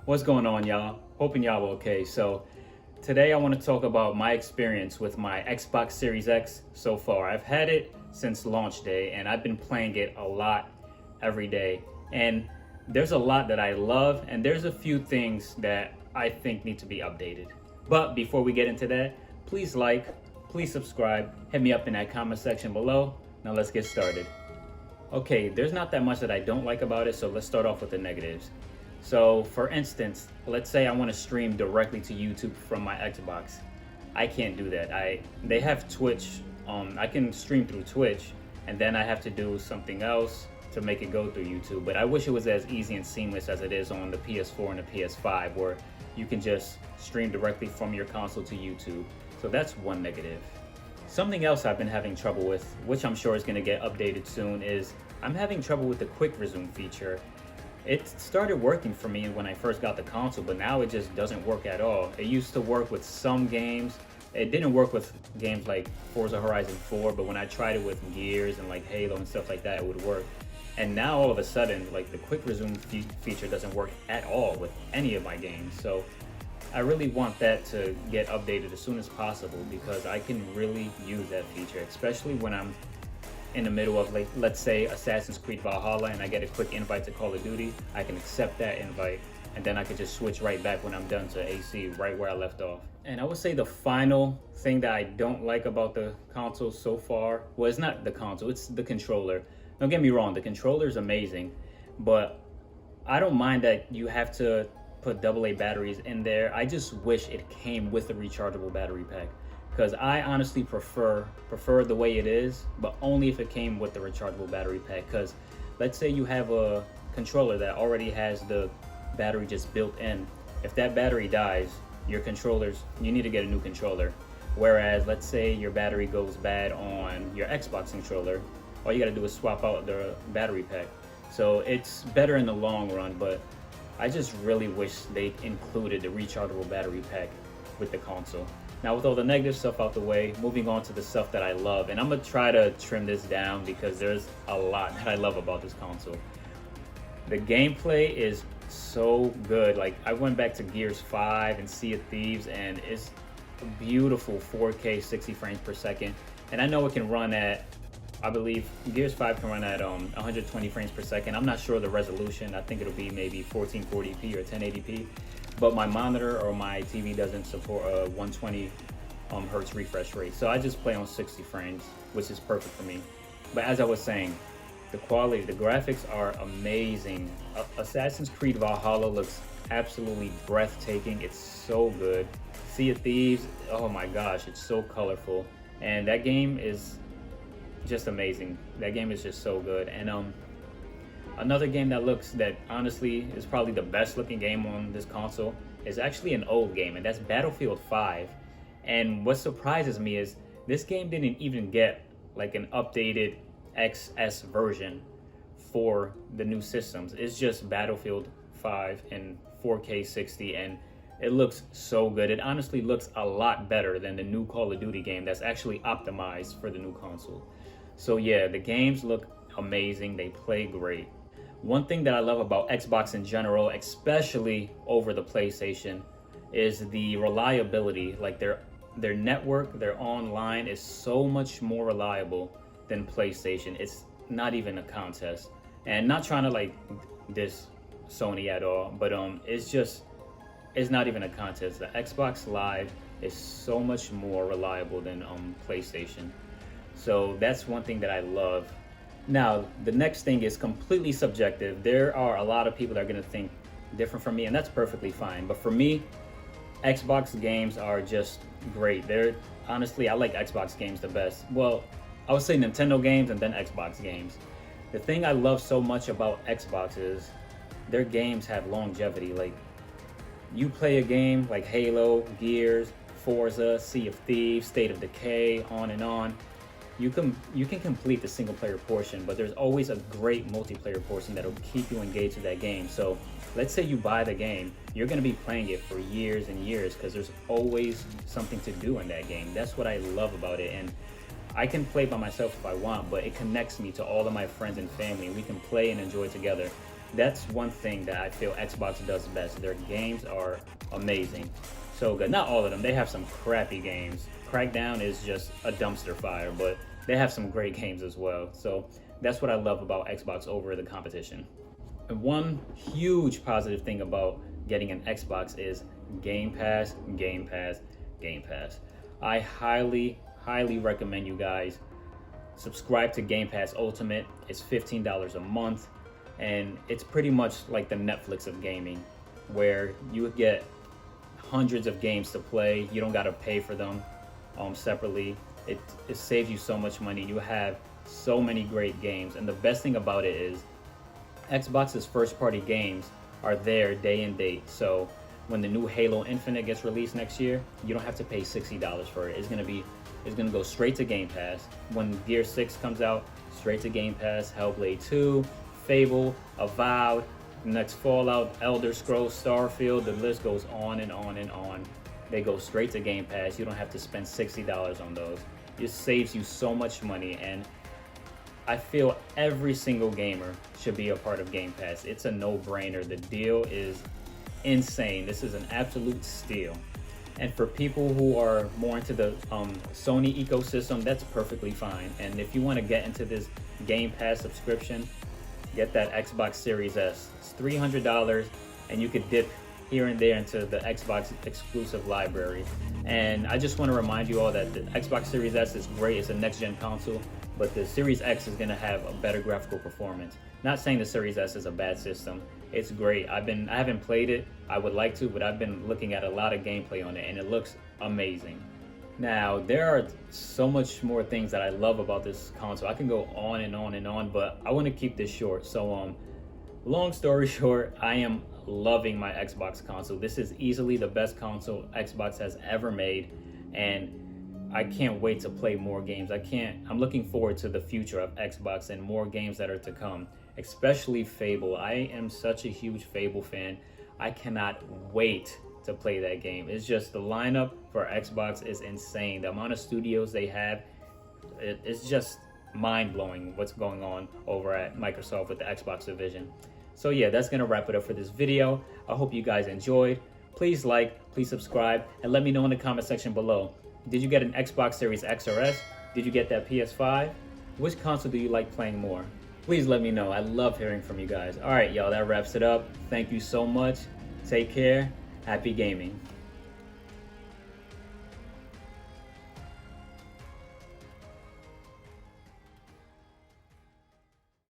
What's going on, y'all? Hoping y'all are okay. So, today I want to talk about my experience with my Xbox Series X so far. I've had it since launch day and I've been playing it a lot every day. And there's a lot that I love, and there's a few things that I think need to be updated. But before we get into that, please please subscribe, hit me up in that comment section below. Now let's get started. Okay, there's not that much that I don't like about it, so let's start off with the negatives. So for instance, let's say I want to stream directly to YouTube from my Xbox. I can't do that. They have Twitch. I can stream through Twitch, and then I have to do something else to make it go through YouTube. But I wish it was as easy and seamless as it is on the PS4 and the PS5, where you can just stream directly from your console to YouTube. So that's one negative. Something else I've been having trouble with, which I'm sure is going to get updated soon, is I'm having trouble with the quick resume feature. It started working for me when I first got the console, but now it just doesn't work at all. It used to work with some games. It didn't work with games like Forza Horizon 4, but when I tried it with Gears and like Halo and stuff like that, it would work. And now all of a sudden, like the quick resume feature doesn't work at all with any of my games. So I really want that to get updated as soon as possible, because I can really use that feature, especially when I'm in the middle of, like, let's say Assassin's Creed Valhalla and I get a quick invite to Call of Duty. I can accept that invite and then I can just switch right back when I'm done to AC, right where I left off. And I would say the final thing that I don't like about the console so far, well, it's not the console, it's the controller. Don't get me wrong, the controller is amazing, but I don't mind that you have to put AA batteries in there. I just wish it came with a rechargeable battery pack, because I honestly prefer the way it is, but only if it came with the rechargeable battery pack. Because let's say you have a controller that already has the battery just built in. If that battery dies, you need to get a new controller. Whereas let's say your battery goes bad on your Xbox controller, all you gotta do is swap out the battery pack. So it's better in the long run, but I just really wish they included the rechargeable battery pack with the console. Now, with all the negative stuff out the way, moving on to the stuff that I love. And I'm gonna try to trim this down because there's a lot that I love about this console. The gameplay is so good. Like, I went back to Gears 5 and Sea of Thieves, and it's a beautiful 4K 60 frames per second. And I know it can run at, I believe Gears 5 can run at 120 frames per second. I'm not sure the resolution. I think it'll be maybe 1440p or 1080p. But my monitor or my TV doesn't support a 120 hertz refresh rate. So I just play on 60 frames, which is perfect for me. But as I was saying, the quality, the graphics are amazing. Assassin's Creed Valhalla looks absolutely breathtaking. It's so good. Sea of Thieves, oh my gosh, it's so colorful. And that game is just amazing. That game is just so good. And another game that honestly is probably the best looking game on this console is actually an old game, and that's Battlefield 5. And what surprises me is this game didn't even get like an updated XS version for the new systems. It's just Battlefield 5 in 4K 60, and it looks so good. It honestly looks a lot better than the new Call of Duty game that's actually optimized for the new console. So yeah, the games look amazing. They play great. One thing that I love about Xbox in general, especially over the PlayStation, is the reliability. Like their network, their online is so much more reliable than PlayStation. It's not even a contest. And not trying to like diss Sony at all, but it's not even a contest. The Xbox Live is so much more reliable than PlayStation. So that's one thing that I love. Now, the next thing is completely subjective. There are a lot of people that are going to think different from me, and that's perfectly fine. But for me, Xbox games are just great. Honestly, I like Xbox games the best. Well, I would say Nintendo games and then Xbox games. The thing I love so much about Xbox is their games have longevity. Like, you play a game like Halo, Gears, Forza, Sea of Thieves, State of Decay, on and on. You can complete the single player portion, but there's always a great multiplayer portion that'll keep you engaged with that game. So let's say you buy the game, you're going to be playing it for years and years because there's always something to do in that game. That's what I love about it. And I can play by myself if I want, but it connects me to all of my friends and family. We can play and enjoy together. That's one thing that I feel Xbox does best. Their games are amazing. So good. Not all of them. They have some crappy games. Crackdown is just a dumpster fire, but they have some great games as well. So that's what I love about Xbox over the competition. And one huge positive thing about getting an Xbox is Game Pass, Game Pass, Game Pass. I highly, highly recommend you guys subscribe to Game Pass Ultimate. It's $15 a month, and it's pretty much like the Netflix of gaming, where you get hundreds of games to play. You don't got to pay for them separately. It saves you so much money. You have so many great games, and the best thing about it is Xbox's first party games are there day and date. So when the new Halo Infinite gets released next year, you don't have to pay $60 for it. It's gonna go straight to Game Pass. When Gear 6 comes out, straight to Game Pass. Hellblade 2, Fable, Avowed, next Fallout, Elder Scrolls, Starfield, the list goes on and on and on. They go straight to Game Pass. You don't have to spend $60 on those. It saves you so much money, and I feel every single gamer should be a part of Game Pass. It's a no-brainer. The deal is insane. This is an absolute steal. And for people who are more into the Sony ecosystem, that's perfectly fine. And if you want to get into this Game Pass subscription, get that Xbox Series S. It's $300, and you could dip here and there into the Xbox exclusive library. And I just want to remind you all that the Xbox Series S is great. It's a next-gen console, but the Series X is going to have a better graphical performance. Not saying the Series S is a bad system. It's great. I haven't played it. I would like to, but I've been looking at a lot of gameplay on it, and it looks amazing. Now, there are so much more things that I love about this console. I can go on and on and on, but I want to keep this short. So, long story short, I am loving my Xbox console. This is easily the best console Xbox has ever made, and I can't wait to play more games. I'm looking forward to the future of Xbox and more games that are to come, especially Fable. I am such a huge Fable fan. I cannot wait to play that game. It's just the lineup for Xbox is insane. The amount of studios they have, it's just mind-blowing what's going on over at Microsoft with the Xbox division. So yeah, that's gonna wrap it up for this video. I hope you guys enjoyed. Please like, please subscribe, and let me know in the comment section below. Did you get an Xbox Series X or S? Did you get that PS5? Which console do you like playing more? Please let me know. I love hearing from you guys. All right, y'all, that wraps it up. Thank you so much. Take care. Happy gaming.